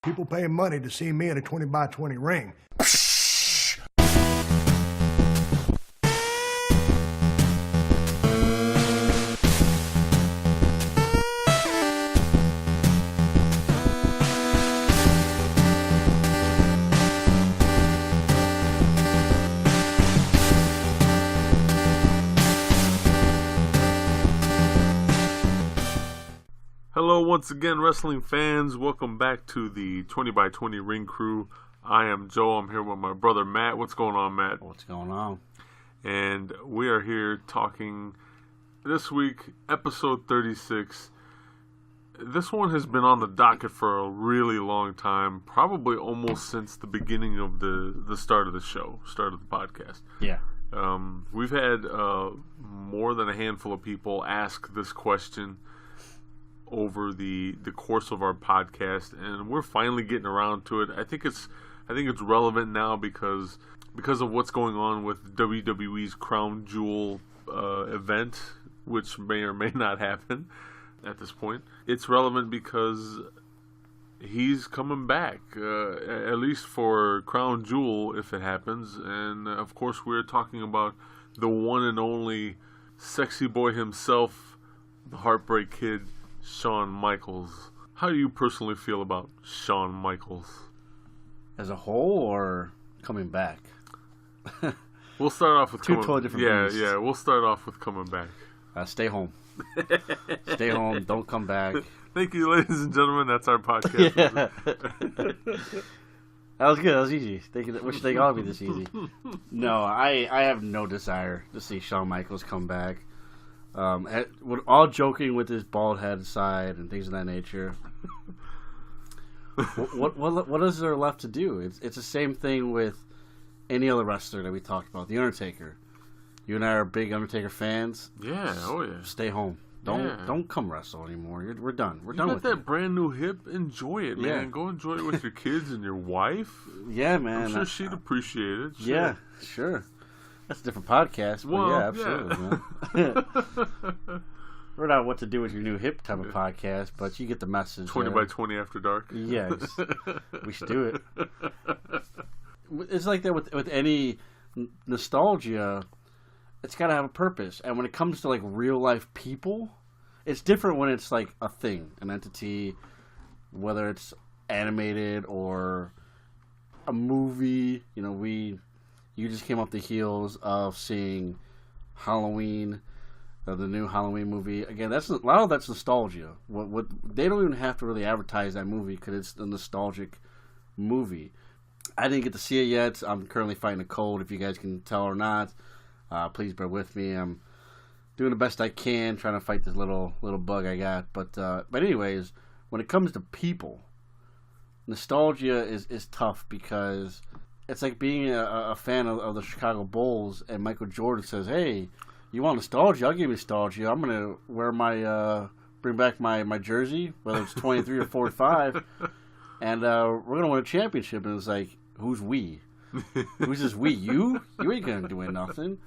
People paying money to see me in a 20 by 20 ring. Hello once again, wrestling fans. Welcome back to the 20 by 20 Ring Crew. I am Joe. I'm here with my brother Matt. What's going on, Matt? What's going on? And we are here talking this week, episode 36. This one has been on the docket for a really long time, probably almost since the beginning of the start of the show, start of the podcast. Yeah. We've had more than a handful of people ask this question over the course of our podcast, and we're finally getting around to it. I think it's relevant now because of what's going on with WWE's Crown Jewel event, which may or may not happen at this point. It's relevant because he's coming back, at least for Crown Jewel if it happens. And of course, we're talking about the one and only sexy boy himself, the Heartbreak Kid, Shawn Michaels. How do you personally feel about Shawn Michaels? As a whole, or coming back? We'll start off with two totally different things. Yeah. We'll start off with coming back. Stay home. Stay home. Don't come back. Thank you, ladies and gentlemen. That's our podcast. Yeah. That was good. That was easy. Wish they all be this easy. No, I have no desire to see Shawn Michaels come back. All joking with his bald head aside and things of that nature. What is there left to do? It's the same thing with any other wrestler that we talked about. The Undertaker. You and I are big Undertaker fans. Yeah, oh yeah. Stay home. Don't come wrestle anymore. We're done. We're done with with that it. Brand new hip. Enjoy it, man. Yeah. Go enjoy it with your kids and your wife. Yeah, man. I'm sure she'd appreciate it. Sure. Yeah, sure. That's a different podcast, but yeah, absolutely. Yeah. We're not what to do with your new hip type of podcast, but you get the message. 20 by 20 after dark. Yeah, we should do it. It's like that with any nostalgia. It's got to have a purpose, and when it comes to like real life people, it's different when it's like a thing, an entity, whether it's animated or a movie. You know, you just came off the heels of seeing Halloween, the new Halloween movie. Again, a lot of that's nostalgia. What they don't even have to really advertise that movie because it's a nostalgic movie. I didn't get to see it yet. I'm currently fighting a cold. If you guys can tell or not, please bear with me. I'm doing the best I can, trying to fight this little bug I got. But anyways, when it comes to people, nostalgia is tough because it's like being a fan of the Chicago Bulls, and Michael Jordan says, "Hey, you want nostalgia? I'll give you nostalgia. I'm gonna wear bring back my jersey, whether it's 23 or 45, and we're gonna win a championship." And it's like, who's we? Who's this we? You ain't gonna do nothing.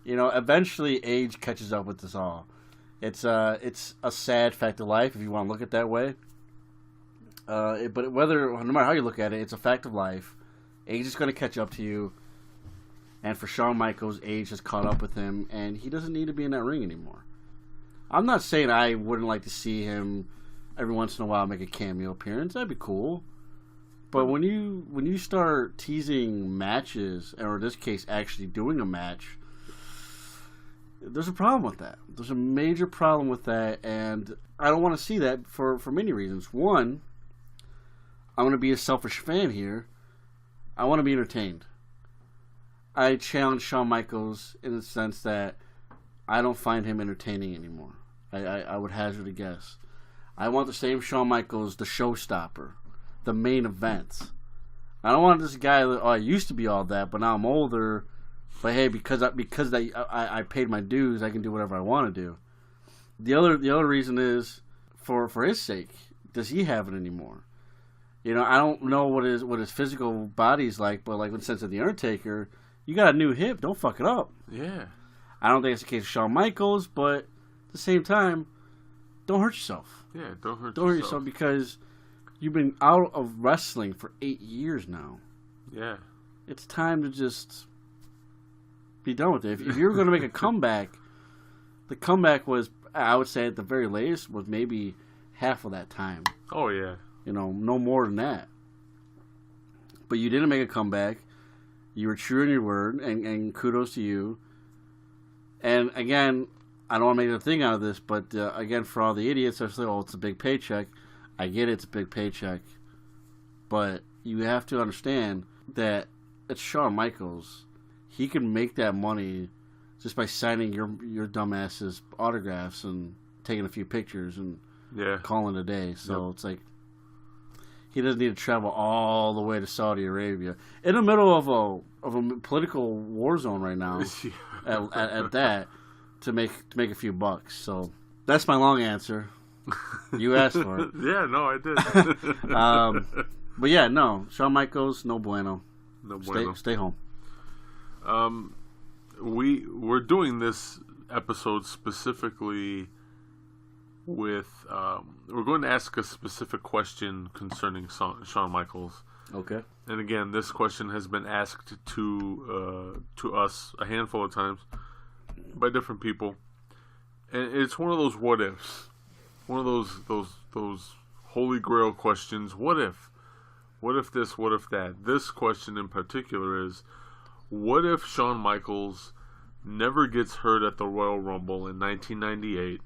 You know, eventually age catches up with us all. It's a sad fact of life if you want to look at it that way. But no matter how you look at it, it's a fact of life. Age is going to catch up to you. And for Shawn Michaels, age has caught up with him, and he doesn't need to be in that ring anymore. I'm not saying I wouldn't like to see him every once in a while make a cameo appearance. That'd be cool. But when you start teasing matches, or in this case, actually doing a match, there's a problem with that. There's a major problem with that, and I don't want to see that for many reasons. One, I'm going to be a selfish fan here. I want to be entertained. I challenge Shawn Michaels in the sense that I don't find him entertaining anymore. I would hazard a guess. I want the same Shawn Michaels, the showstopper, the main event. I don't want this guy that, I used to be all that, but now I'm older. But hey, because I paid my dues, I can do whatever I want to do. The other reason is for his sake. Does he have it anymore? You know, I don't know what his physical body's like, but like in the sense of the Undertaker, you got a new hip, don't fuck it up. Yeah. I don't think it's the case of Shawn Michaels, but at the same time, don't hurt yourself. Yeah, don't hurt yourself because You've been out of wrestling for 8 years now. Yeah. It's time to just be done with it. If you were going to make a comeback, the comeback was, I would say at the very latest, was maybe half of that time. Oh, yeah. No more than that. But you didn't make a comeback. You were true in your word, and kudos to you. And again, I don't want to make a thing out of this, but again, for all the idiots that say, "Oh, it's a big paycheck," I get it's a big paycheck, but you have to understand that it's Shawn Michaels. He can make that money just by signing your dumbass's autographs and taking a few pictures and calling it a day. So It's like he doesn't need to travel all the way to Saudi Arabia in the middle of a political war zone right now. at that to make a few bucks. So that's my long answer. You asked for it. Yeah, no, I did. But yeah, no, Shawn Michaels, no bueno. No bueno. Stay home. We're doing this episode specifically with we're going to ask a specific question concerning Shawn Michaels. Okay. And again, this question has been asked to us a handful of times by different people, and it's one of those what ifs, one of those holy grail questions. What if this? What if that? This question in particular is, what if Shawn Michaels never gets hurt at the Royal Rumble in 1998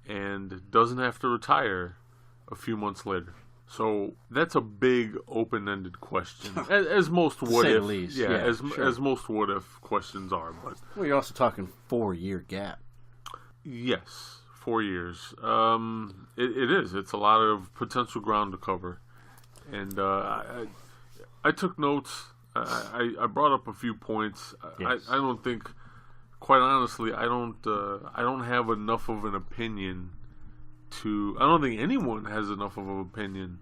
and doesn't have to retire a few months later? So that's a big open-ended question, as most what if, least. As most what if questions are. But you're also talking 4-year gap. Yes, 4 years. It is. It's a lot of potential ground to cover, and I took notes. I brought up a few points. Yes. I don't think, quite honestly, I don't have enough of an opinion. I don't think anyone has enough of an opinion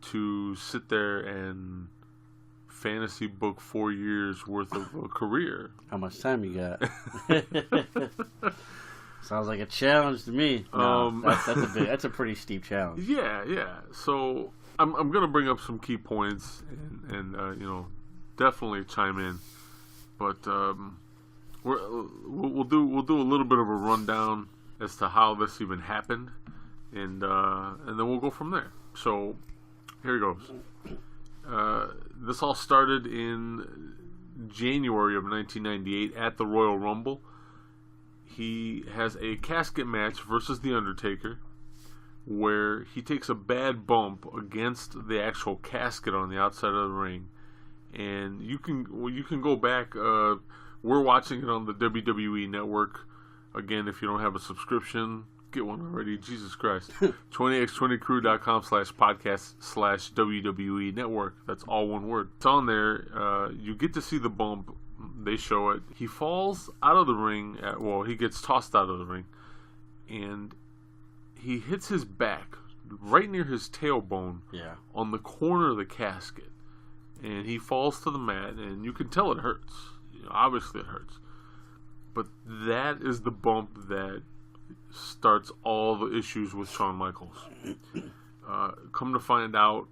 to sit there and fantasy book 4 years worth of a career. How much time you got? Sounds like a challenge to me. No, that's a pretty steep challenge. Yeah. So I'm gonna bring up some key points and definitely chime in, but we'll do a little bit of a rundown as to how this even happened. And then we'll go from there. So here it goes. This all started in January of 1998 at the Royal Rumble. He has a casket match versus The Undertaker, where he takes a bad bump against the actual casket on the outside of the ring. And you can go back. We're watching it on the WWE Network. Again, if you don't have a subscription, get one already. Jesus Christ. 20x20crew.com/podcast/WWE Network. That's all one word. It's on there. You get to see the bump. They show it. He falls out of the ring. He gets tossed out of the ring. And he hits his back right near his tailbone on the corner of the casket. And he falls to the mat. And you can tell it hurts. Obviously it hurts. But that is the bump that starts all the issues with Shawn Michaels. Come to find out,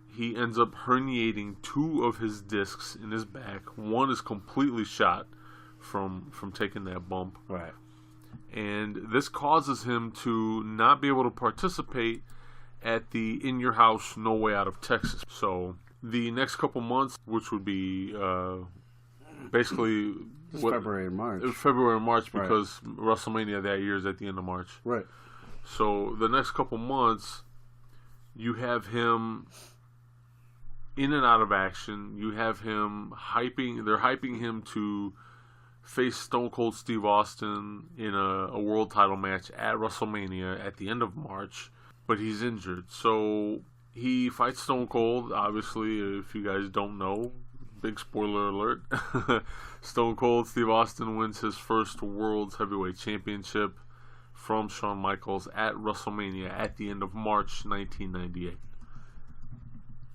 he ends up herniating 2 of his discs in his back. One is completely shot from taking that bump. Right. And this causes him to not be able to participate at the In Your House No Way Out of Texas. So the next couple months, which would be basically February and March. Because WrestleMania that year is at the end of March. Right. So the next couple months, you have him in and out of action. You have him they're hyping him to face Stone Cold Steve Austin in a world title match at WrestleMania at the end of March. But he's injured. So he fights Stone Cold. Obviously, if you guys don't know, big spoiler alert. Stone Cold Steve Austin wins his first World's Heavyweight Championship from Shawn Michaels at WrestleMania at the end of March 1998.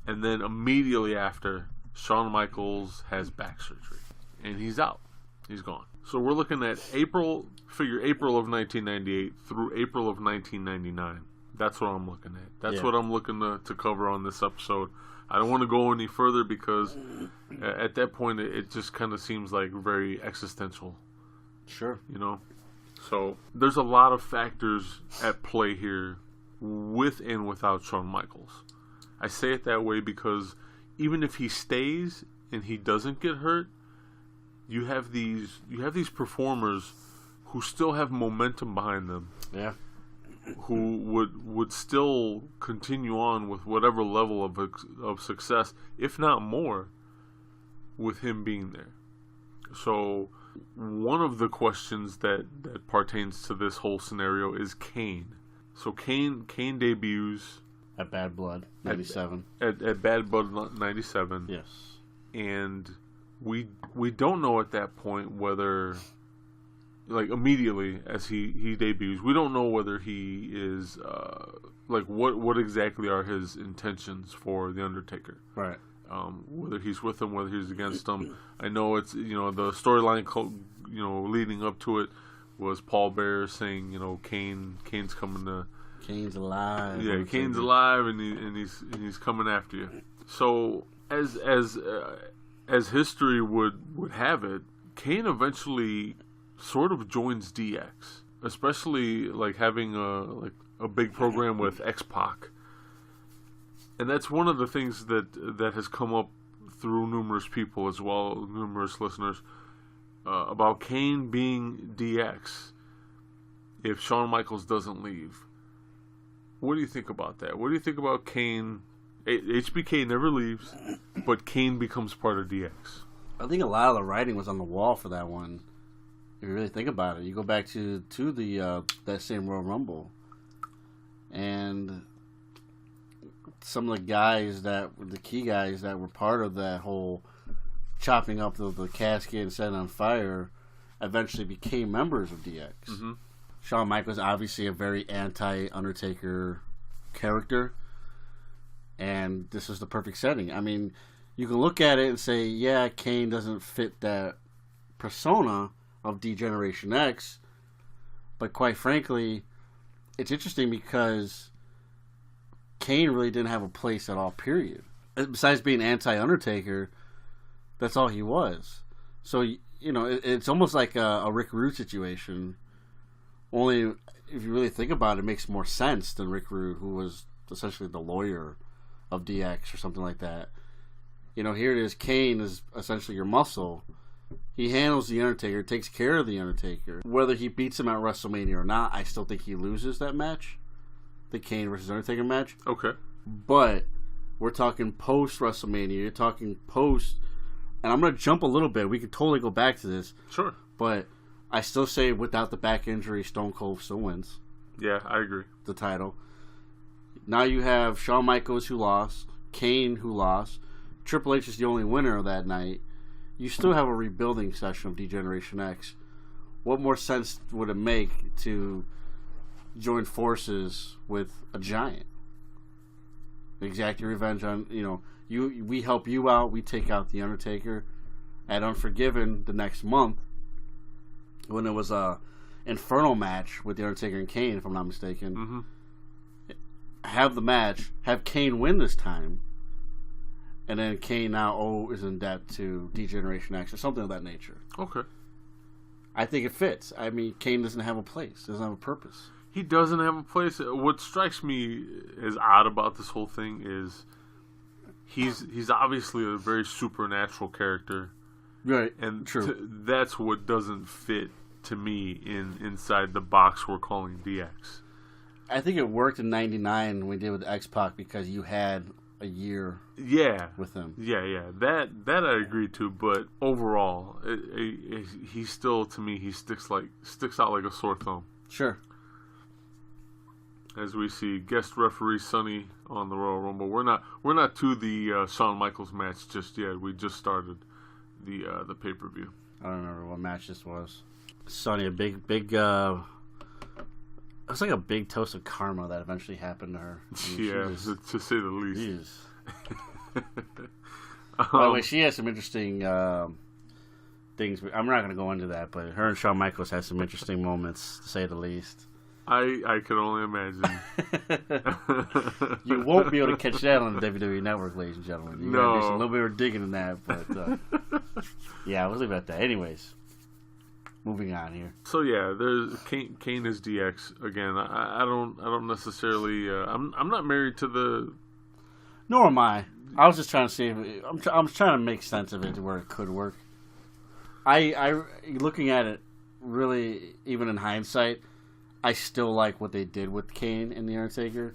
And then immediately after, Shawn Michaels has back surgery. And he's out. He's gone. So we're looking at April of 1998 through April of 1999. That's what I'm looking at. That's Yeah. what I'm looking to cover on this episode. I don't want to go any further because at that point it just kind of seems like very existential. Sure. You know? So there's a lot of factors at play here with and without Shawn Michaels. I say it that way because even if he stays and he doesn't get hurt, you have these performers who still have momentum behind them. Yeah. Who would still continue on with whatever level of success, if not more, with him being there. So one of the questions that pertains to this whole scenario is Kane. So Kane debuts At Bad Blood 97. at Bad Blood 97. Yes. And we don't know at that point whether, like, immediately as he debuts, we don't know whether he is like what exactly are his intentions for the Undertaker. Right. Whether he's with him, whether he's against him. I know it's, the storyline leading up to it was Paul Bearer saying, Kane's coming to. Kane's alive. Yeah, Kane's alive, and he's coming after you. So as history would have it, Kane eventually sort of joins DX, especially like having a big program with X-Pac. And that's one of the things that has come up through numerous people as well, numerous listeners, about Kane being DX if Shawn Michaels doesn't leave. What do you think about that? What do you think about Kane? HBK never leaves, but Kane becomes part of DX. I think a lot of the writing was on the wall for that one. If you really think about it, you go back to the that same Royal Rumble, and some of the key guys that were part of that whole chopping up the casket and setting on fire, eventually became members of DX. Mm-hmm. Shawn Michaels obviously a very anti-Undertaker character, and this is the perfect setting. I mean, you can look at it and say, yeah, Kane doesn't fit that persona of D-Generation X, but quite frankly, it's interesting because Kane really didn't have a place at all, period. Besides being anti-Undertaker, that's all he was. So, it's almost like a Rick Rude situation. Only, if you really think about it, it makes more sense than Rick Rude, who was essentially the lawyer of DX or something like that. Here it is. Kane is essentially your muscle. He handles the Undertaker, takes care of the Undertaker. Whether he beats him at WrestleMania or not, I still think he loses that match. The Kane versus Undertaker match. Okay. But we're talking post-WrestleMania. You're talking post... And I'm going to jump a little bit. We could totally go back to this. Sure. But I still say without the back injury, Stone Cold still wins. Yeah, I agree. The title. Now you have Shawn Michaels who lost, Kane who lost, Triple H is the only winner of that night. You still have a rebuilding session of D-Generation X. What more sense would it make to join forces with a giant? Exact your revenge on, we help you out, we take out the Undertaker. At Unforgiven the next month, when it was a Inferno match with the Undertaker and Kane, if I'm not mistaken, mm-hmm. Have the match, have Kane win this time, and then Kane now is in debt to D-Generation X or something of that nature. Okay. I think it fits. I mean, Kane doesn't have a place, doesn't have a purpose. He doesn't have a place. What strikes me as odd about this whole thing is he's obviously a very supernatural character. Right. And true. That's what doesn't fit to me inside the box we're calling DX. I think it worked in '99 when we did with X-Pac because you had a year with him. Yeah. That I agree to, but overall, he still, to me, he sticks out like a sore thumb. Sure. As we see guest referee Sonny on the Royal Rumble. We're not to the Shawn Michaels match just yet. We just started the pay-per-view. I don't remember what match this was. Sonny, a big it was like a big toast of karma that eventually happened to her. I mean, to say the least. By the way, she has some interesting things. I'm not going to go into that, but her and Shawn Michaels had some interesting moments, to say the least. I can only imagine. You won't be able to catch that on the WWE Network, ladies and gentlemen. You gotta do a little bit of digging in that, but yeah, we'll leave it at that. Anyways, moving on here. So yeah, there's Kane is DX again. I don't necessarily. I'm not married to the. Nor am I. I was just trying to see if I'm trying to make sense of it to where it could work. I looking at it, really, even in hindsight, I still like what they did with Kane and the Undertaker.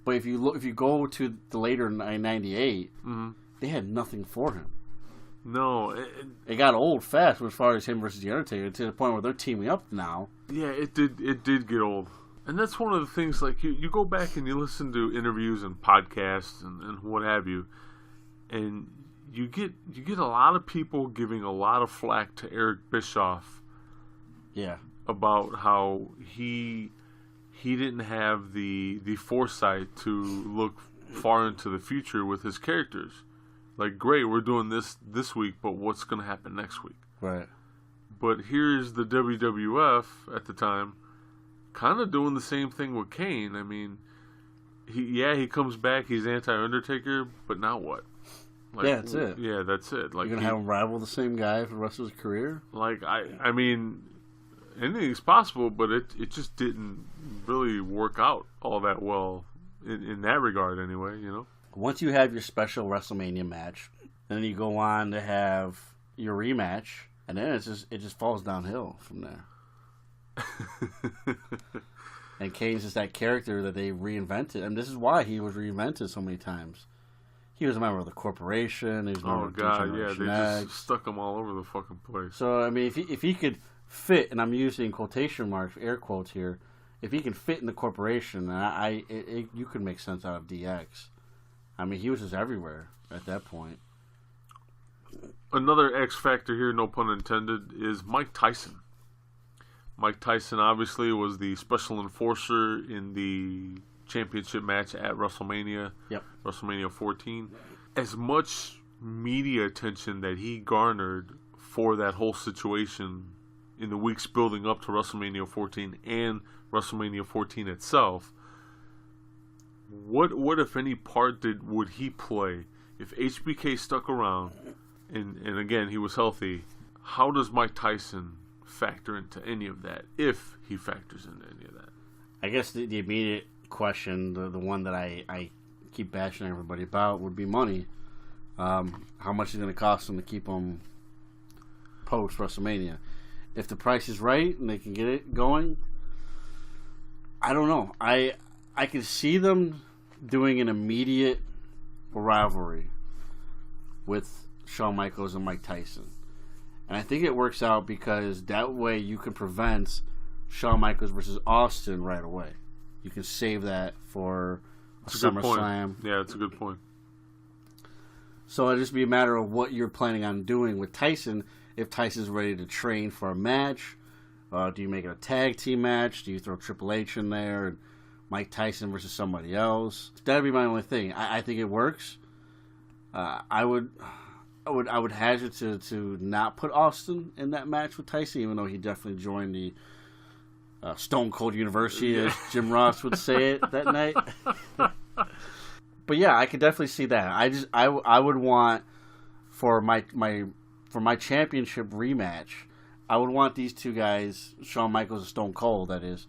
But if you go to the later '98, they had nothing for him. No, it got old fast as far as him versus the Undertaker, to the point where they're teaming up now. Yeah, it did get old. And that's one of the things, like, you go back and you listen to interviews and podcasts and what have you, and you get a lot of people giving a lot of flack to Eric Bischoff. Yeah. About how he didn't have the foresight to look far into the future with his characters. Like, great, we're doing this week, but what's going to happen next week? Right. But here's the WWF at the time, kind of doing the same thing with Kane. I mean, he comes back, he's anti-Undertaker, but now what? Like, yeah, that's it. Yeah, that's it. Like, you're gonna have him rival the same guy for the rest of his career? Like, I mean, anything's possible, but it just didn't really work out all that well in that regard, anyway. You know. Once you have your special WrestleMania match, then you go on to have your rematch, and then it just falls downhill from there. And Kane's just that character that they reinvented, and this is why he was reinvented so many times. He was a member of the corporation. He was a member of they just stuck him all over the fucking place. So I mean, if he could fit, and I'm using quotation marks, air quotes here, if he can fit in the corporation, you could make sense out of DX. I mean, he was just everywhere at that point. Another X factor here, no pun intended, is Mike Tyson. Mike Tyson obviously was the special enforcer in the championship match at WrestleMania. Yep. WrestleMania 14. As much media attention that he garnered for that whole situation in the weeks building up to WrestleMania 14 and WrestleMania 14 itself, what if any part would he play if HBK stuck around and again he was healthy? How does Mike Tyson factor into any of that, if he factors into any of that? I guess the immediate question, the one that I keep bashing everybody about, would be money. How much is it going to cost them to keep him post WrestleMania? If the price is right and they can get it going, I don't know. I can see them doing an immediate rivalry with Shawn Michaels and Mike Tyson. And I think it works out because that way you can prevent Shawn Michaels versus Austin right away. You can save that for SummerSlam. Yeah, that's a good point. So it'll just be a matter of what you're planning on doing with Tyson. If Tyson's ready to train for a match, do you make it a tag team match? Do you throw Triple H in there and Mike Tyson versus somebody else? That'd be my only thing. I think it works. I would hazard to not put Austin in that match with Tyson, even though he definitely joined the Stone Cold University, as Jim Ross would say it that night. But yeah, I could definitely see that. I would want for my championship rematch, I would want these two guys, Shawn Michaels and Stone Cold, that is,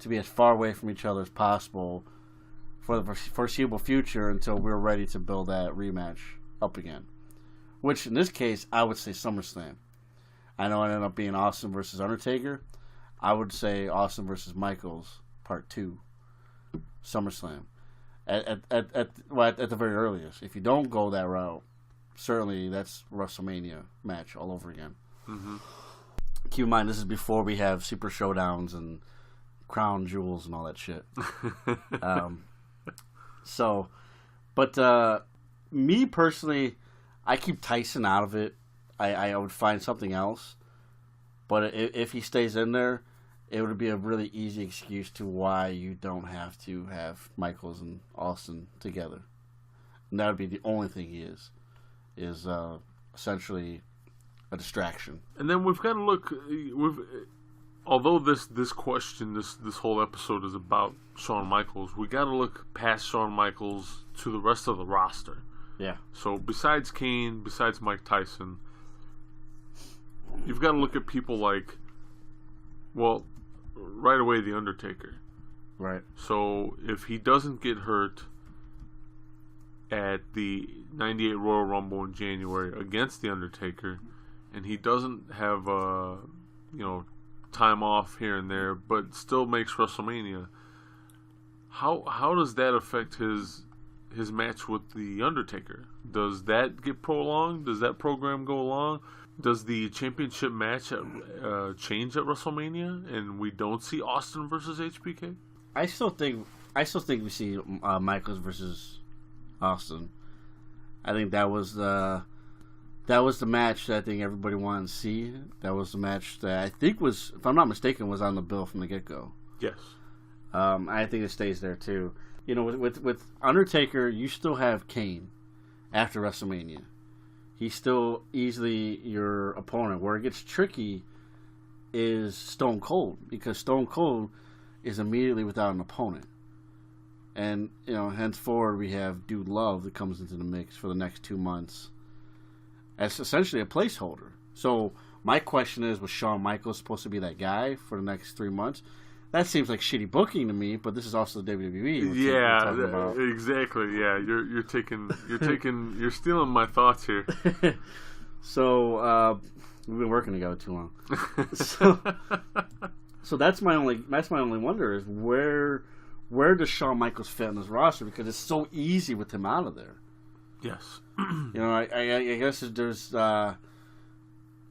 to be as far away from each other as possible for the foreseeable future until we're ready to build that rematch up again. Which, in this case, I would say SummerSlam. I know it ended up being Austin versus Undertaker. I would say Austin versus Michaels, Part 2, SummerSlam. At the very earliest. If you don't go that route, certainly that's WrestleMania match all over again. Mm-hmm. Keep in mind, this is before we have Super Showdowns and Crown Jewels and all that shit. Me personally, I keep Tyson out of it. I would find something else. But if he stays in there, it would be a really easy excuse to why you don't have to have Michaels and Austin together. And that would be the only thing he is essentially a distraction. And then we've got to look. although this question, this whole episode is about Shawn Michaels, we got to look past Shawn Michaels to the rest of the roster. Yeah. So besides Kane, besides Mike Tyson, you've got to look at people like, well, right away, The Undertaker. Right. So if he doesn't get hurt at the 98 Royal Rumble in January against The Undertaker, and he doesn't have time off here and there, but still makes WrestleMania, how does that affect his match with The Undertaker? Does that get prolonged? Does that program go along? Does the championship match change at WrestleMania, and we don't see Austin versus HBK? I still think we see Michaels versus Austin. I think that was the match that I think everybody wanted to see. That was the match that I think was, if I'm not mistaken, was on the bill from the get-go. Yes. I think it stays there too. You know, with Undertaker, you still have Kane after WrestleMania. He's still easily your opponent. Where it gets tricky is Stone Cold, because Stone Cold is immediately without an opponent. And, henceforward we have Dude Love that comes into the mix for the next 2 months as essentially a placeholder. So my question is, was Shawn Michaels supposed to be that guy for the next 3 months? That seems like shitty booking to me, but this is also the WWE. Yeah, exactly. Yeah, you're stealing my thoughts here. So we've been working together too long. So that's my only wonder is where does Shawn Michaels fit in this roster, because it's so easy with him out of there. Yes. I guess there's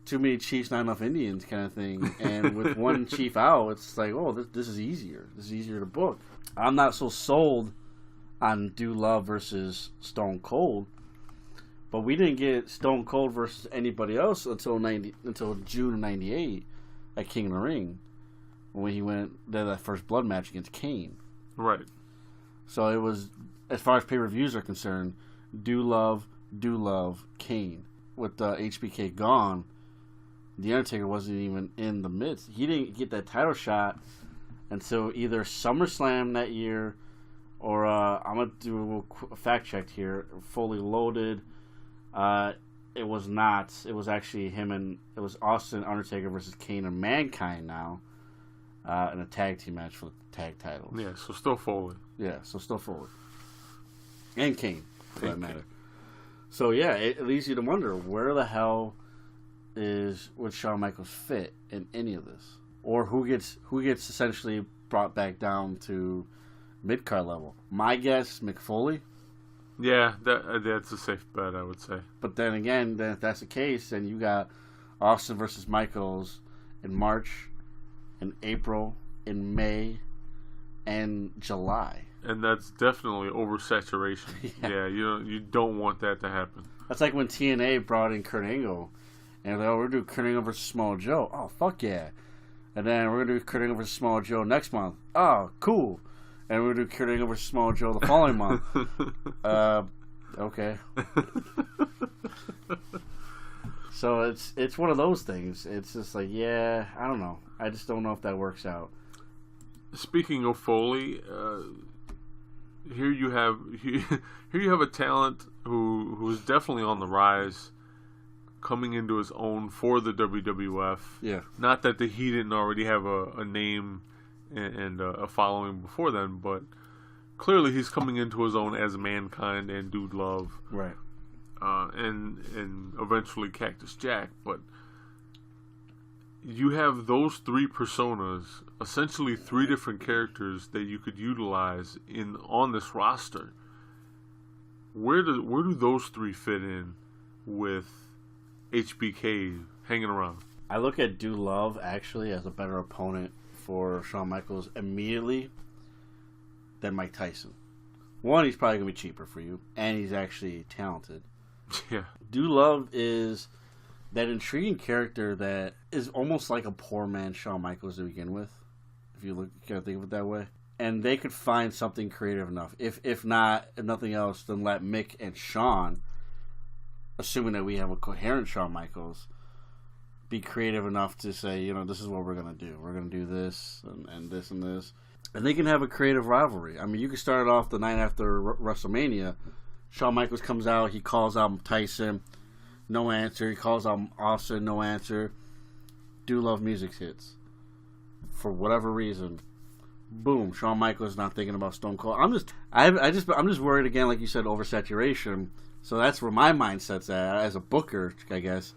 too many Chiefs, not enough Indians kind of thing. And with one Chief out, it's like, oh, this is easier. This is easier to book. I'm not so sold on Dude Love versus Stone Cold, but we didn't get Stone Cold versus anybody else until June of '98 at King of the Ring, when he went that first blood match against Kane. Right. So it was, as far as pay-per-views are concerned, Do Love, Kane. With HBK gone, The Undertaker wasn't even in the midst. He didn't get that title shot until either SummerSlam that year, or I'm going to do a fact check here, Fully Loaded. It was not. It was actually it was Austin, Undertaker versus Kane and Mankind now, in a tag team match for the tag titles. Yeah, so still Foley. Yeah, so still Foley. And Kane, for that matter. So yeah, it leads you to wonder, where the hell would Shawn Michaels fit in any of this? Or who gets essentially brought back down to mid-card level? My guess, Mick Foley. Yeah, that's a safe bet, I would say. But then again, if that's the case, then you got Austin versus Michaels in March, in April, in May, and July. And that's definitely oversaturation. Yeah, you don't want that to happen. That's like when TNA brought in Kurt Angle, and they're like, we're going to do Kurt Angle versus Small Joe. Oh, fuck yeah. And then we're going to do Kurt Angle versus Small Joe next month. Oh, cool. And we're going to do Kurt Angle versus Small Joe the following month. Okay. So it's one of those things. It's just like, yeah, I don't know. I just don't know if that works out. Speaking of Foley, here you have a talent who is definitely on the rise, coming into his own for the WWF. Yeah. Not that he didn't already have a name and a following before then, but clearly he's coming into his own as Mankind and Dude Love. Right. And eventually Cactus Jack. But you have those three personas, essentially three different characters that you could utilize on this roster. Where do those three fit in with HBK hanging around? I look at Dude Love actually as a better opponent for Shawn Michaels immediately than Mike Tyson. One, he's probably going to be cheaper for you, and he's actually talented. Yeah. Dude Love is that intriguing character that is almost like a poor man Shawn Michaels to begin with, if you kind of think of it that way. And they could find something creative enough. If nothing else, then let Mick and Shawn, assuming that we have a coherent Shawn Michaels, be creative enough to say, you know, this is what we're going to do. We're going to do this and this and this. And they can have a creative rivalry. I mean, you can start it off the night after WrestleMania. Shawn Michaels comes out. He calls out Tyson. No answer. He calls out Austin. No answer. Do Love Music hits. For whatever reason. Boom. Shawn Michaels not thinking about Stone Cold. I'm just worried again, like you said, oversaturation. So that's where my mindset's at as a booker, I guess.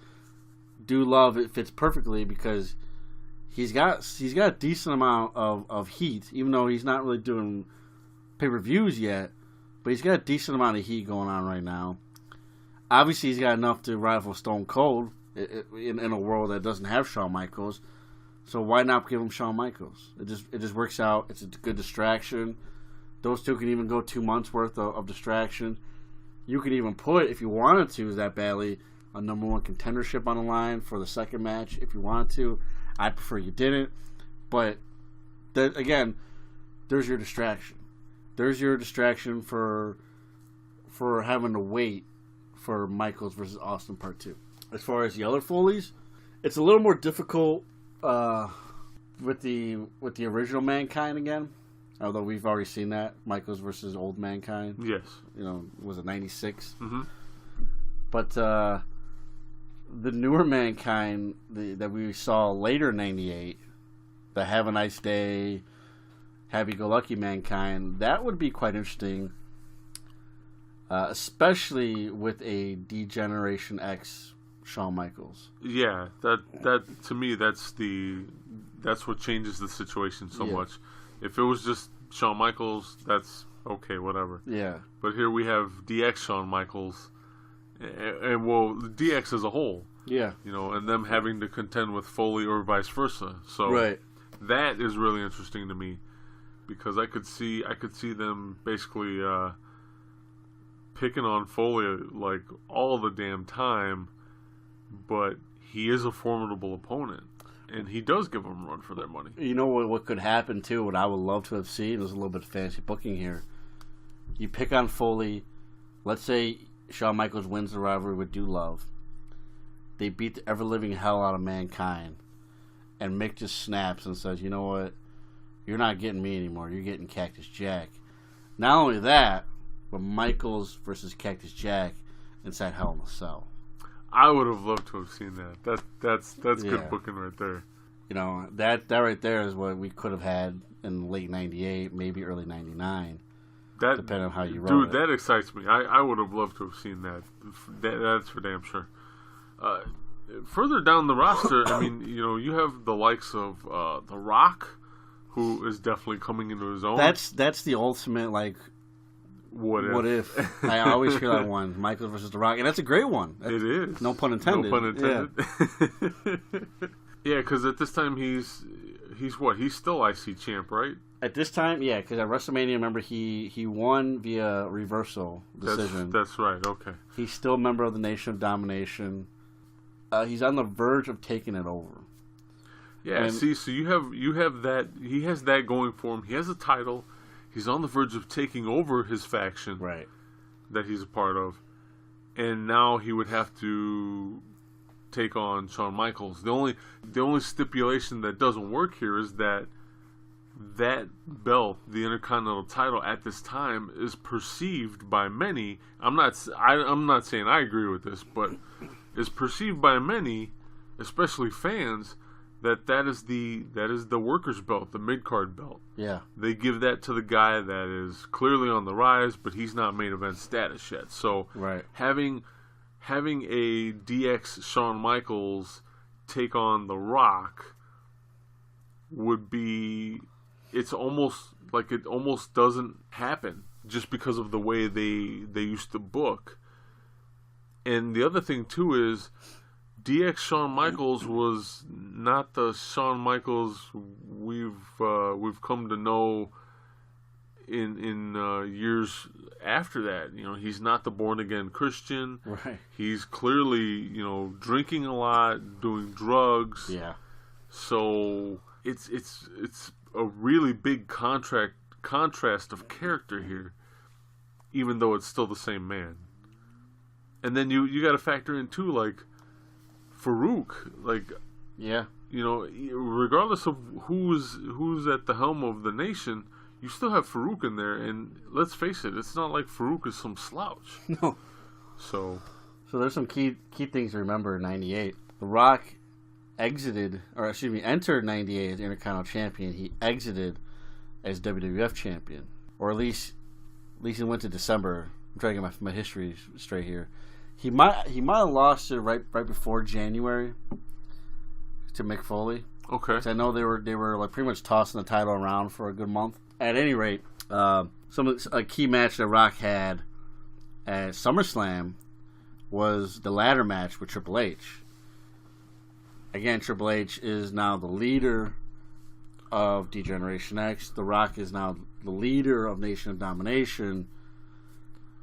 Do Love, it fits perfectly because he's got a decent amount of heat, even though he's not really doing pay-per-views yet, but he's got a decent amount of heat going on right now. Obviously, he's got enough to rival Stone Cold in a world that doesn't have Shawn Michaels. So why not give him Shawn Michaels? It just works out. It's a good distraction. Those two can even go 2 months worth of distraction. You could even put, if you wanted to, that badly, a number one contendership on the line for the second match. If you wanted to, I prefer you didn't. But again, there's your distraction. There's your distraction for having to wait for Michaels versus Austin Part 2. As far as the other Foleys, it's a little more difficult with the original Mankind again. Although we've already seen that, Michaels versus old Mankind. Yes. You know, was it 96? Mm-hmm. But the newer Mankind that we saw later in 98, the Have a Nice Day, Happy-Go-Lucky Mankind, that would be quite interesting. Especially with a D-Generation X Shawn Michaels. Yeah, that to me that's what changes the situation so much. If it was just Shawn Michaels, that's okay, whatever. Yeah. But here we have DX Shawn Michaels, and well, DX as a whole. Yeah. You know, and them having to contend with Foley or vice versa. So right. That is really interesting to me because I could see them basically picking on Foley like all the damn time, but he is a formidable opponent. And he does give them a run for their money. You know what could happen, too, what I would love to have seen, there's a little bit of fancy booking here. You pick on Foley. Let's say Shawn Michaels wins the rivalry with Do Love. They beat the ever-living hell out of Mankind. And Mick just snaps and says, you know what? You're not getting me anymore. You're getting Cactus Jack. Not only that, but Michaels versus Cactus Jack inside Hell in a Cell. I would have loved to have seen that. That's good booking right there. You know, that right there is what we could have had in late 98, maybe early 99. Depending on how you wrote it. Dude, that excites me. I would have loved to have seen that. That's for damn sure. Further down the roster, I mean, you know, you have the likes of The Rock, who is definitely coming into his own. That's the ultimate, like, What if? I always hear that one, Michaels versus The Rock, and that's a great one. It is. No pun intended. No pun intended. Yeah, because at this time he's what? He's still IC champ, right? At this time, yeah, because at WrestleMania, remember he won via reversal decision. That's right. Okay. He's still a member of the Nation of Domination. He's on the verge of taking it over. Yeah. And, see, so you have that. He has that going for him. He has a title. He's on the verge of taking over his faction, right, that he's a part of, and now he would have to take on Shawn Michaels. The only stipulation that doesn't work here is that belt, the Intercontinental title, at this time is perceived by many. I'm not saying I agree with this, but is perceived by many, especially fans, that is the workers' belt, the mid-card belt. Yeah. They give that to the guy that is clearly on the rise, but he's not main event status yet. So right. having a DX Shawn Michaels take on The Rock would be, it's almost like it almost doesn't happen just because of the way they used to book. And the other thing too is DX Shawn Michaels was not the Shawn Michaels we've come to know in years after that. You know, he's not the born again Christian. Right. He's clearly, you know, drinking a lot, doing drugs. Yeah. So it's a really big contrast of character here, even though it's still the same man. And then you got to factor in too, like Farouk. Like, Yeah. You know, regardless of who's at the helm of the nation, you still have Farouk in there, and let's face it, it's not like Farouk is some slouch. No. So there's some key things to remember in '98. The Rock entered '98 as Intercontinental Champion. He exited as WWF Champion, or at least it went to December. I'm trying to get my history straight here. He might have lost it right before January to Mick Foley. okay, 'Cause I know they were like pretty much tossing the title around for a good month. At any rate, a key match that Rock had at SummerSlam was the ladder match with Triple H. Again, Triple H is now the leader of D-Generation X. The Rock is now the leader of Nation of Domination.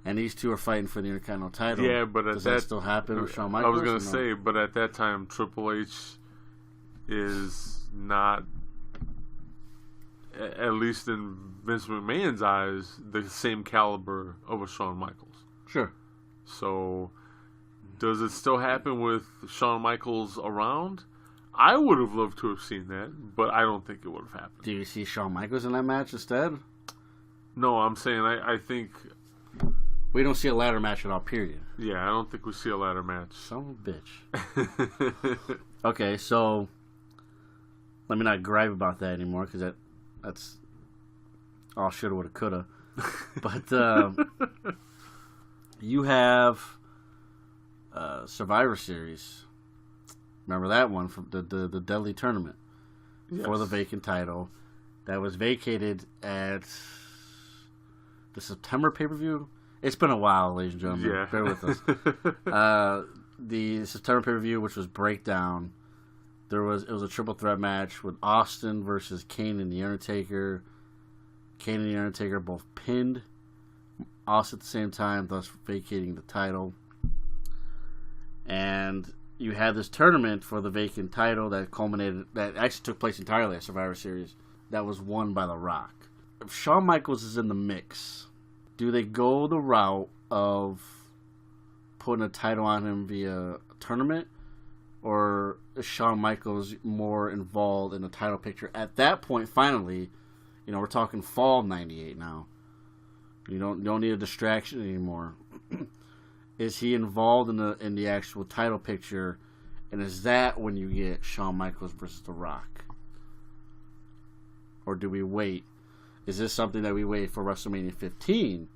And these two are fighting for the Intercontinental title. yeah, but Does that still happen with Shawn Michaels? I was going to say, but at that time, Triple H is not, at least in Vince McMahon's eyes, the same caliber of a Shawn Michaels. Sure. So, does it still happen with Shawn Michaels around? I would have loved to have seen that, but I don't think it would have happened. Do you see Shawn Michaels in that match instead? No, I'm saying I think... We don't see a ladder match at all, period. Yeah, I don't think we see a ladder match. Son of a bitch. Okay, so let me not gripe about that anymore, because that's all shoulda, woulda, coulda. But you have Survivor Series. Remember that one from the Deadly Tournament for the vacant title that was vacated at the September pay-per-view. It's been a while, ladies and gentlemen. Yeah. Bear with us. The September pay-per-view, which was Breakdown, it was a triple threat match with Austin versus Kane and The Undertaker. Kane and The Undertaker both pinned Austin at the same time, thus vacating the title. And you had this tournament for the vacant title that actually took place entirely at Survivor Series, that was won by The Rock. If Shawn Michaels is in the mix, do they go the route of putting a title on him via a tournament, or is Shawn Michaels more involved in the title picture at that point? Finally, we're talking fall of '98 now. You don't need a distraction anymore. Is he involved in the actual title picture, and is that when you get Shawn Michaels versus The Rock, or do we wait? Is this something that we wait for WrestleMania 15?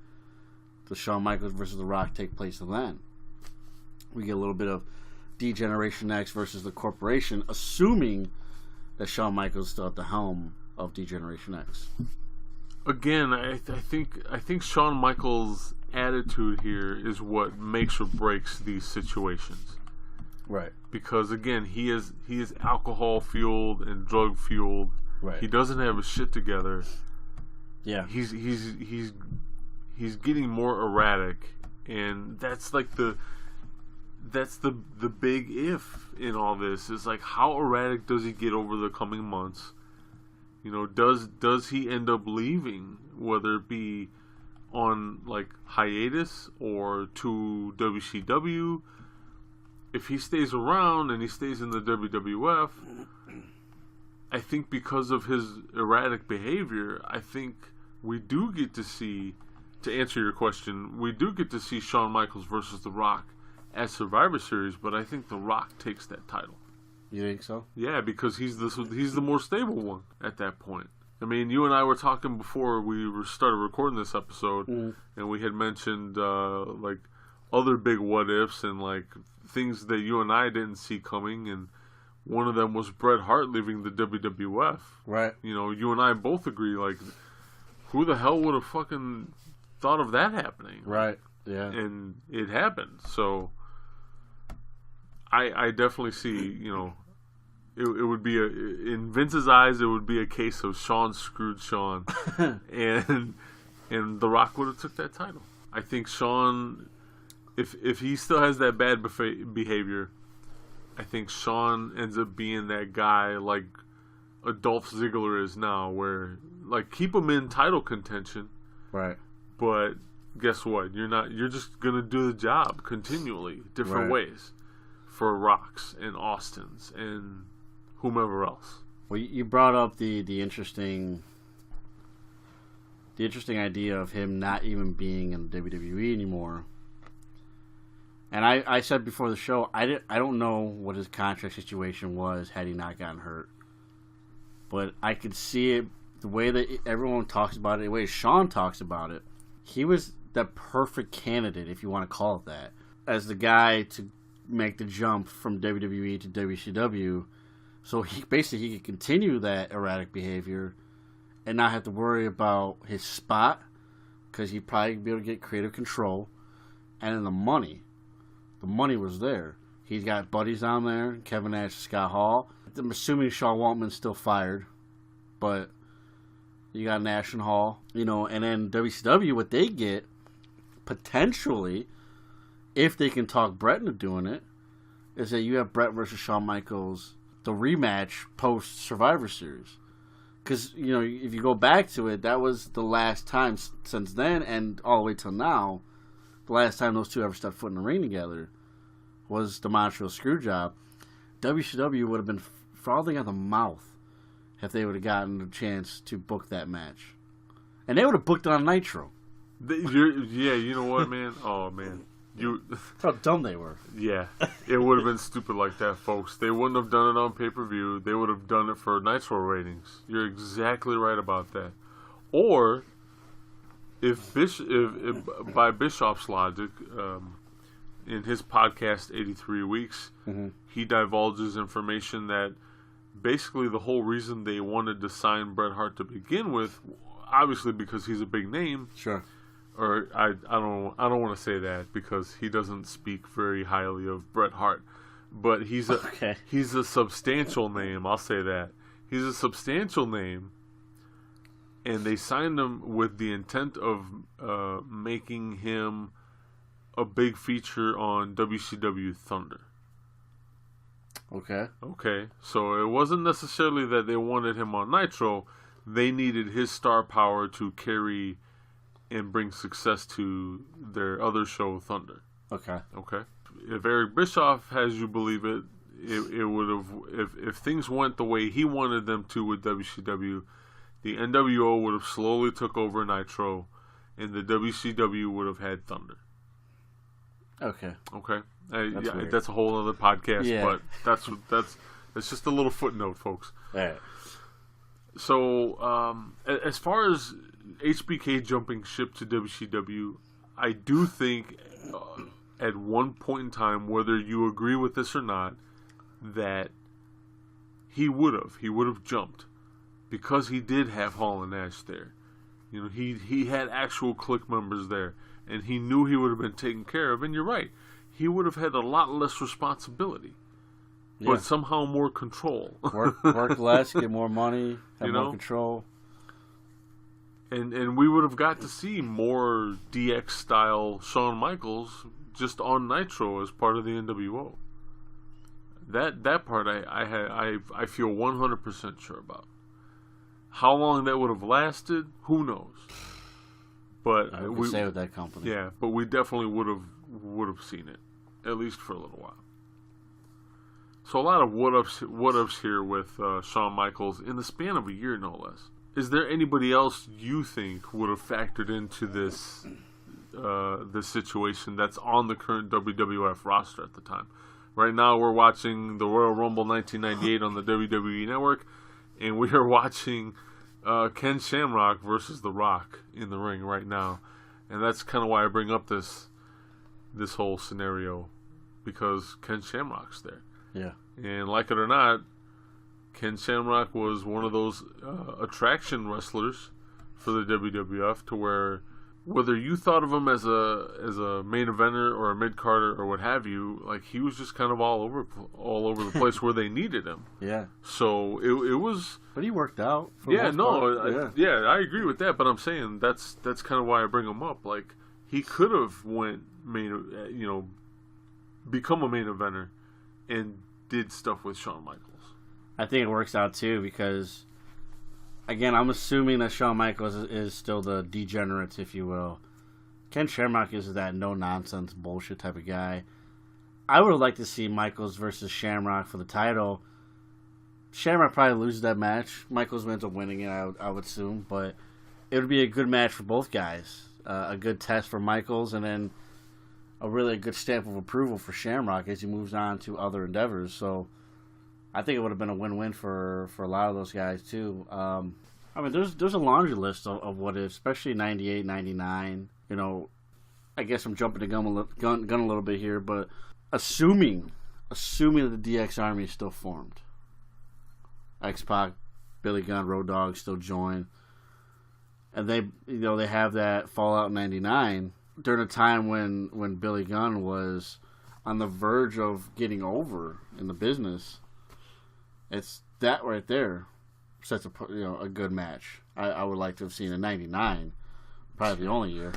Does Shawn Michaels versus The Rock take place then? We get a little bit of D-Generation X versus the Corporation, assuming that Shawn Michaels is still at the helm of D-Generation X. Again, I think Shawn Michaels' attitude here is what makes or breaks these situations. Right. Because again, he is alcohol fueled and drug fueled. Right. He doesn't have his shit together. Yeah. He's getting more erratic, and that's like the big if in all this is like, how erratic does he get over the coming months? Does he end up leaving, whether it be on like hiatus or to WCW? If he stays around and he stays in the WWF, I think because of his erratic behavior, I think we do get to see, to answer your question, we do get to see Shawn Michaels versus The Rock at Survivor Series, but I think The Rock takes that title. You think so? Yeah, because he's the more stable one at that point. I mean, you and I were talking before we started recording this episode, and we had mentioned like other big what ifs and like things that you and I didn't see coming, and one of them was Bret Hart leaving the WWF. Right. You and I both agree, like, who the hell would have fucking thought of that happening? Right. Yeah. And it happened. So I definitely see, it would be in Vince's eyes, it would be a case of Shawn screwed Shawn, and The Rock would have took that title. I think Shawn, if he still has that bad behavior, I think Shawn ends up being that guy like Dolph Ziggler is now, where like keep him in title contention, right? But guess what? You're just gonna do the job continually, different ways, for Rocks and Austins and whomever else. Well, you brought up the interesting idea of him not even being in WWE anymore. And I said before the show, I don't know what his contract situation was had he not gotten hurt. But I could see it, the way that everyone talks about it, the way Shawn talks about it. He was the perfect candidate, if you want to call it that, as the guy to make the jump from WWE to WCW. So he could continue that erratic behavior and not have to worry about his spot, because he'd probably be able to get creative control. And then the money was there. He's got buddies down there, Kevin Nash, Scott Hall. I'm assuming Sean Waltman's still fired, but you got Nash and Hall, and then WCW, what they get, potentially, if they can talk Brett into doing it, is that you have Brett versus Shawn Michaels, the rematch post Survivor Series. Because, if you go back to it, that was the last time since then and all the way till now, the last time those two ever stepped foot in the ring together was the Montreal Screwjob. WCW would have been frothing at the mouth if they would have gotten a chance to book that match. And they would have booked it on Nitro. You know what, man? Oh, man. How dumb they were. Yeah, it would have been stupid like that, folks. They wouldn't have done it on pay-per-view. They would have done it for Nitro ratings. You're exactly right about that. Or, if by Bischoff's logic, in his podcast, 83 Weeks, he divulges information that basically the whole reason they wanted to sign Bret Hart to begin with, obviously because he's a big name. Sure. Or I don't want to say that because he doesn't speak very highly of Bret Hart, but he's a substantial name. I'll say that he's a substantial name, and they signed him with the intent of making him a big feature on WCW Thunder. Okay. So it wasn't necessarily that they wanted him on Nitro; they needed his star power to carry and bring success to their other show, Thunder. Okay. If Eric Bischoff has you believe it, it would have, if things went the way he wanted them to with WCW, the NWO would have slowly took over Nitro, and the WCW would have had Thunder. Okay. That's a whole other podcast, but that's just a little footnote, folks. All right. So, as far as HBK jumping ship to WCW, I do think at one point in time, whether you agree with this or not, that he would have jumped because he did have Hall and Nash there. He had actual Clique members there, and he knew he would have been taken care of. And you're right, he would have had a lot less responsibility, but somehow more control. work less, get more money, have more control. And we would have got to see more DX style Shawn Michaels just on Nitro as part of the NWO. That part I feel 100% sure about. How long that would have lasted, who knows? But we say with that company. Yeah, but we definitely would have seen it, at least for a little while. So a lot of what ups here with Shawn Michaels in the span of a year, no less. Is there anybody else you think would have factored into this situation that's on the current WWF roster at the time? Right now, we're watching the Royal Rumble 1998 on the WWE Network, and we are watching Ken Shamrock versus The Rock in the ring right now, and that's kind of why I bring up this whole scenario, because Ken Shamrock's there. Yeah, and like it or not, Ken Shamrock was one of those attraction wrestlers for the WWF, to where whether you thought of him as a main eventer or a mid-carder or what have you, like, he was just kind of all over the place where they needed him. Yeah. So it was. But he worked out. I agree with that. But I'm saying that's kind of why I bring him up. Like, he could have become a main eventer and did stuff with Shawn Michaels. I think it works out too, because again, I'm assuming that Shawn Michaels is still the degenerate, if you will. Ken Shamrock is that no-nonsense bullshit type of guy. I would have liked to see Michaels versus Shamrock for the title, Shamrock probably loses that match. Michaels ends up winning it, I would assume, but it would be a good match for both guys. A good test for Michaels, and then a really good stamp of approval for Shamrock as he moves on to other endeavors. So I think it would have been a win-win for a lot of those guys too. I mean, there's a laundry list of what is, especially 98, 99. You know, I guess I'm jumping the gun a little bit here, but assuming that the DX Army is still formed, X-Pac, Billy Gunn, Road Dogg still join, and they have that Fallout 99 during a time when Billy Gunn was on the verge of getting over in the business. It's that right there sets a good match. I would like to have seen in '99, probably the only year.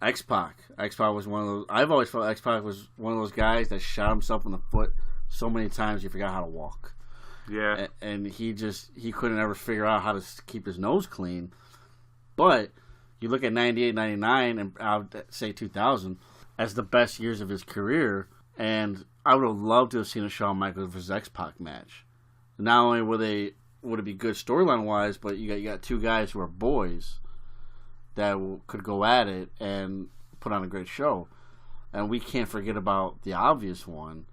X-Pac was one of those. I've always felt X-Pac was one of those guys that shot himself in the foot so many times he forgot how to walk. Yeah, and he couldn't ever figure out how to keep his nose clean. But you look at 98, 99, and I would say 2000 as the best years of his career, and I would have loved to have seen a Shawn Michaels versus X-Pac match. Not only would it be good storyline wise, but you got two guys who are boys that could go at it and put on a great show. And we can't forget about the obvious one,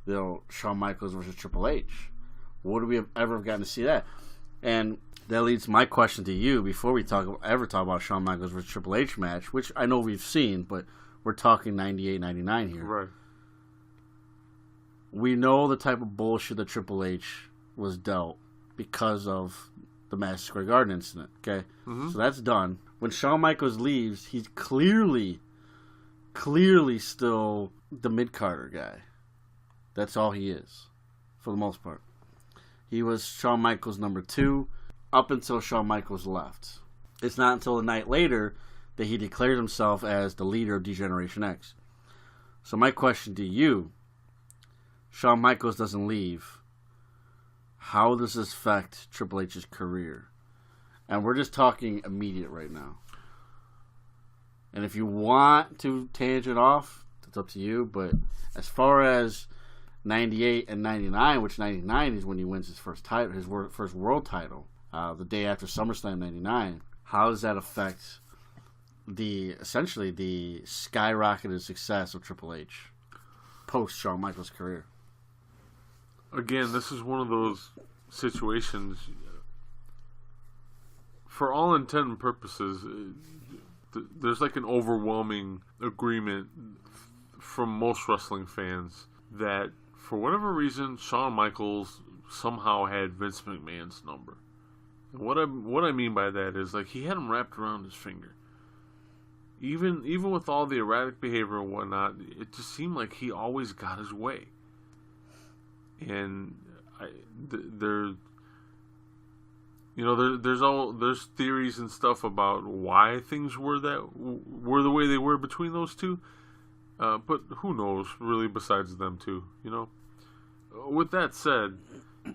Shawn Michaels versus Triple H. Would we have ever gotten to see that? And that leads my question to you before we ever talk about Shawn Michaels versus Triple H match, which I know we've seen, but we're talking 98, 99 here. Right. We know the type of bullshit that Triple H was dealt because of the Madison Square Garden incident, okay? Mm-hmm. So that's done. When Shawn Michaels leaves, he's clearly still the mid-carder guy. That's all he is, for the most part. He was Shawn Michaels number 2 up until Shawn Michaels left. It's not until a night later that he declares himself as the leader of D-Generation X. So my question to you, Shawn Michaels doesn't leave. How does this affect Triple H's career? And we're just talking immediate right now. And if you want to tangent off, it's up to you. But as far as 98 and 99, which 99 is when he wins his first title, his first world title, the day after SummerSlam 99, how does that affect essentially the skyrocketed success of Triple H post Shawn Michaels' career? Again, this is one of those situations, for all intent and purposes, there's like an overwhelming agreement from most wrestling fans that for whatever reason, Shawn Michaels somehow had Vince McMahon's number. And what I mean by that is, like, he had him wrapped around his finger. Even with all the erratic behavior and whatnot, it just seemed like he always got his way. And there's theories and stuff about why things were the way they were between those two. But who knows, really, besides them two, With that said,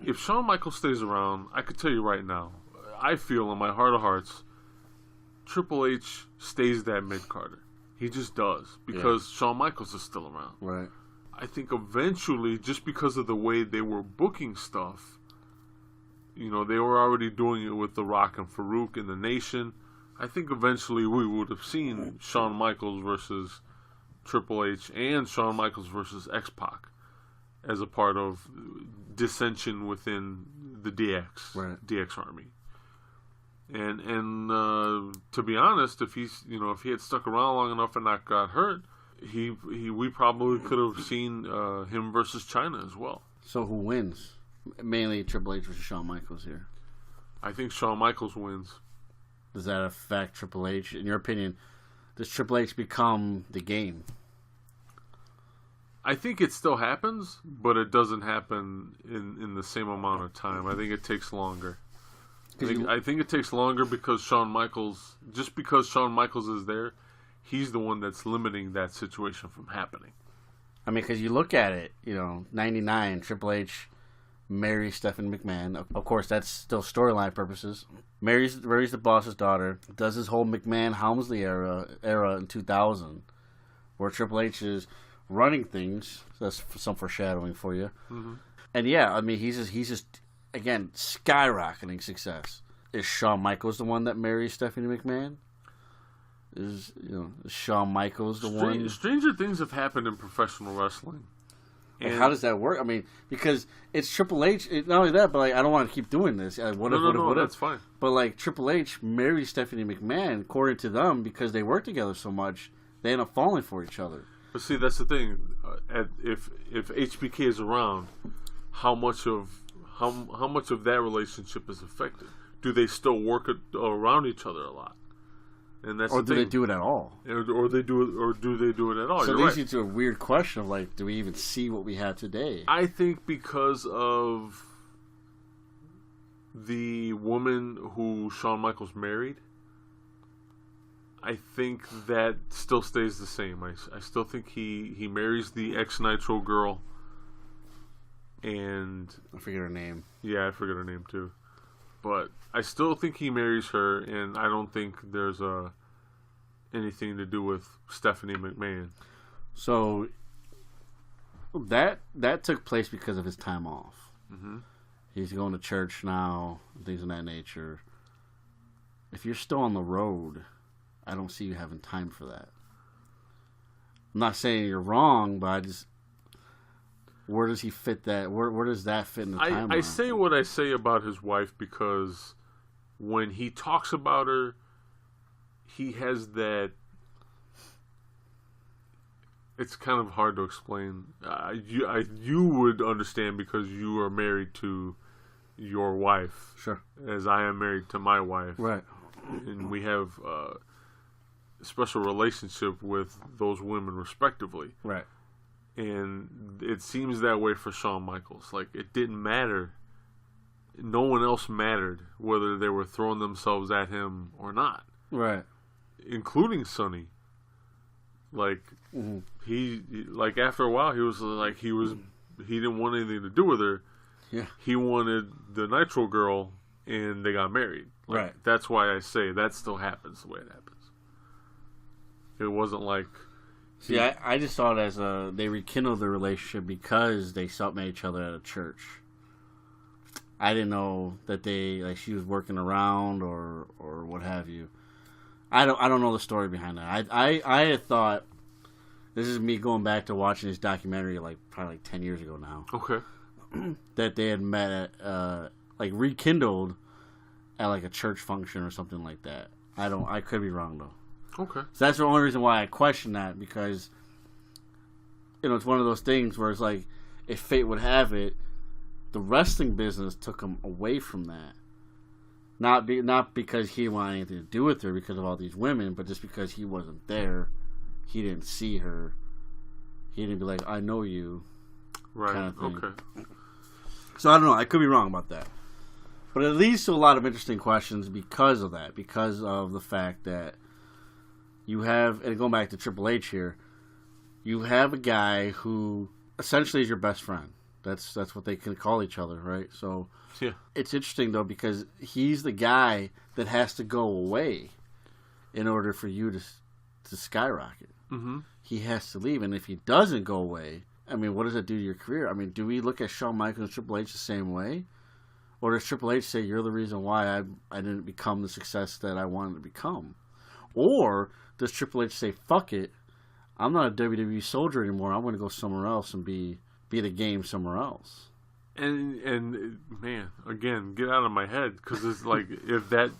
if Shawn Michaels stays around, I could tell you right now, I feel in my heart of hearts, Triple H stays that mid-carder. He just does, because Shawn Michaels is still around. Right. I think eventually, just because of the way they were booking stuff, they were already doing it with The Rock and Farouk and the Nation. I think eventually we would have seen Shawn Michaels versus Triple H and Shawn Michaels versus X-Pac as a part of dissension within the DX Army. And to be honest, if he had stuck around long enough and not got hurt, we probably could have seen him versus China as well. So who wins? Mainly Triple H versus Shawn Michaels here. I think Shawn Michaels wins. Does that affect Triple H? In your opinion, does Triple H become the game? I think it still happens, but it doesn't happen in the same amount of time. I think it takes longer. I think it takes longer because Shawn Michaels is there, he's the one that's limiting that situation from happening. I mean, because you look at it, 99, Triple H marries Stephanie McMahon. Of course, that's still storyline purposes. Marries the boss's daughter. Does his whole McMahon-Helmsley era in 2000, where Triple H is running things. So that's some foreshadowing for you. Mm-hmm. And yeah, I mean, he's just again skyrocketing success. Is Shawn Michaels the one that marries Stephanie McMahon? Is Shawn Michaels the one? Stranger things have happened in professional wrestling. And how does that work? I mean, because it's Triple H. Not only that, but like, I don't want to keep doing this. What if? That's fine. But like Triple H marries Stephanie McMahon, according to them, because they work together so much, they end up falling for each other. But see, that's the thing. If HBK is around, how much of that relationship is affected? Do they still work around each other a lot? And that's or do they do it at all? Or do they do it at all? So You're leads right. you to a weird question of like, do we even see what we have today? I think because of the woman who Shawn Michaels married, I think that still stays the same. I still think he marries the ex-Nitro girl, and I forget her name. Yeah, I forget her name too. But I still think he marries her, and I don't think there's anything to do with Stephanie McMahon. So that took place because of his time off. Mm-hmm. He's going to church now, things of that nature. If you're still on the road, I don't see you having time for that. I'm not saying you're wrong, but where does he fit that? Where does that fit in the timeline? I say what I say about his wife because when he talks about her, he has that. It's kind of hard to explain. You would understand because you are married to your wife, sure, as I am married to my wife, right? And we have a special relationship with those women, respectively, right? And it seems that way for Shawn Michaels. Like, it didn't matter. No one else mattered whether they were throwing themselves at him or not. Right. Including Sonny. Like, after a while, he was like, he didn't want anything to do with her. Yeah. He wanted the Nitro girl, and they got married. Like, right. That's why I say that still happens the way it happens. It wasn't like... See, I just saw it as they rekindled the relationship because they met each other at a church. I didn't know that she was working around or what have you. I don't know the story behind that. I had thought, this is me going back to watching this documentary probably 10 years ago now. Okay. That they had met at rekindled at a church function or something like that. I could be wrong though. Okay. So that's the only reason why I question that, because it's one of those things where it's like, if fate would have it, the wrestling business took him away from that. Not because he didn't want anything to do with her because of all these women, but just because he wasn't there, he didn't see her. He didn't be like, I know you, right? Kind of thing. Okay. So I don't know. I could be wrong about that, but it leads to a lot of interesting questions because of that. Because of the fact that you have, and going back to Triple H here, you have a guy who essentially is your best friend. That's what they can call each other, right? So yeah, it's interesting though because he's the guy that has to go away in order for you to skyrocket. Mm-hmm. He has to leave, and if he doesn't go away, I mean, what does that do to your career? I mean, do we look at Shawn Michaels and Triple H the same way, or does Triple H say you're the reason why I didn't become the success that I wanted to become, or does Triple H say, fuck it, I'm not a WWE soldier anymore, I'm going to go somewhere else and be the game somewhere else? And man, again, get out of my head, because it's like, if that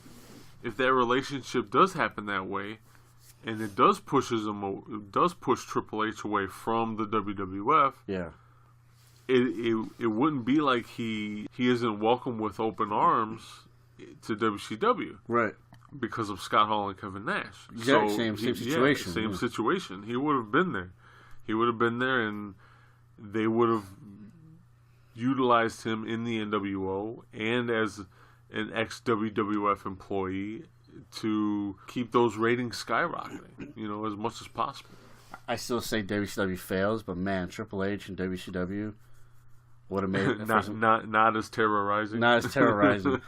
relationship does happen that way, and it does push Triple H away from the WWF, yeah, it wouldn't be like he isn't welcome with open arms to WCW, right? Because of Scott Hall and Kevin Nash. Exactly, same situation. Same situation. He would have been there. He would have been there, and they would have utilized him in the NWO and as an ex-WWF employee to keep those ratings skyrocketing, as much as possible. I still say WCW fails, but man, Triple H and WCW would have made it not as terrorizing. Not as terrorizing.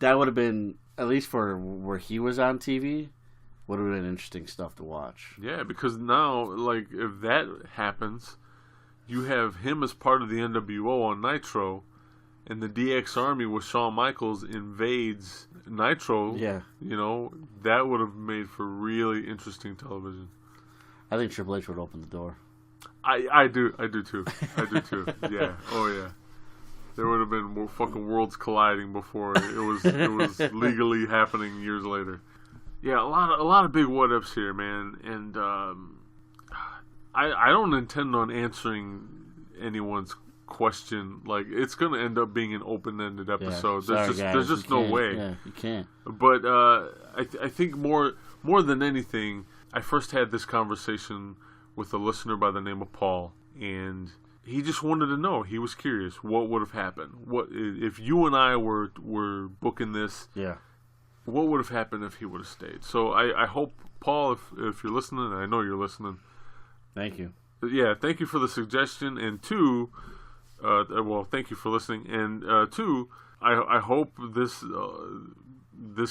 That would have been, at least for where he was on TV, would have been interesting stuff to watch. Yeah, because now, like, if that happens, you have him as part of the NWO on Nitro, and the DX Army with Shawn Michaels invades Nitro. Yeah. You know, that would have made for really interesting television. I think Triple H would open the door. I do too. Yeah. Oh yeah. There would have been more fucking worlds colliding before it was legally happening years later. Yeah, a lot of big what ifs here, man, and I don't intend on answering anyone's question. Like, it's gonna end up being an open-ended episode. Yeah. There's just no way. Yeah, you can't. But I think more than anything, I first had this conversation with a listener by the name of Paul, and he just wanted to know. He was curious what would have happened. What if you and I were booking this? Yeah. What would have happened if he would have stayed? So I hope, Paul, if you're listening, and I know you're listening. Thank you. Yeah, thank you for the suggestion, and two, thank you for listening, and two, I hope this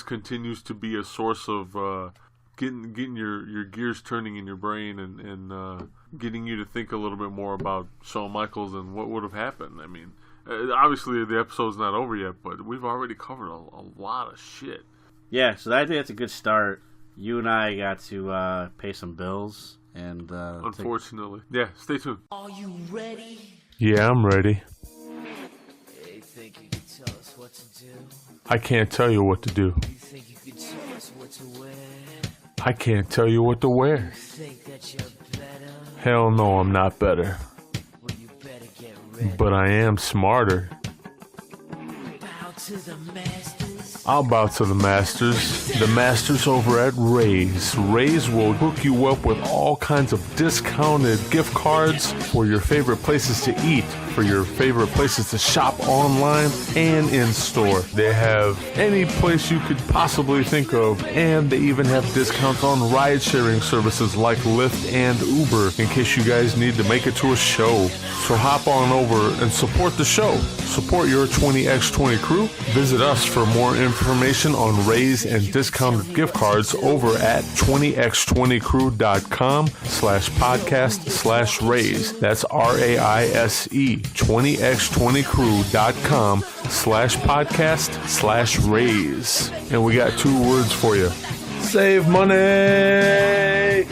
continues to be a source of getting your gears turning in your brain and getting you to think a little bit more about Shawn Michaels and what would have happened. I mean, obviously the episode's not over yet, but we've already covered a lot of shit. Yeah, so I think that's a good start. You and I got to pay some bills, and unfortunately, yeah. Stay tuned. Are you ready? Yeah, I'm ready. Hey, think you can tell us what to do? I can't tell you what to do. You think you can tell us what to wear? I can't tell you what to wear. Think that you're better? Hell no, I'm not better. Well, you better get ready. But I am smarter. Bow to the masters. I'll bow to the masters over at Raise. Raise will hook you up with all kinds of discounted gift cards for your favorite places to eat, for your favorite places to shop online and in store. They have any place you could possibly think of, and they even have discounts on ride-sharing services like Lyft and Uber in case you guys need to make it to a show. So hop on over and support the show. Support your 20x20 crew. Visit us for more information on Raise and discounted gift cards over at 20x20crew.com/podcast/raise. That's RAISE. 20x20crew.com/podcast/raise. And we got 2 words for you. Save money!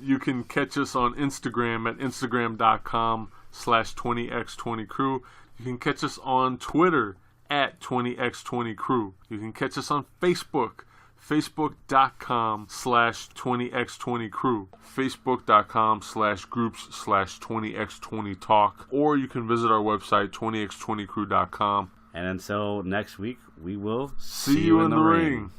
You can catch us on Instagram at instagram.com/20x20crew. You can catch us on Twitter at 20x20crew. You can catch us on Facebook, facebook.com/20x20crew, facebook.com/groups/20x20talk, or you can visit our website, 20x20crew.com. And until next week, we will See you in the ring.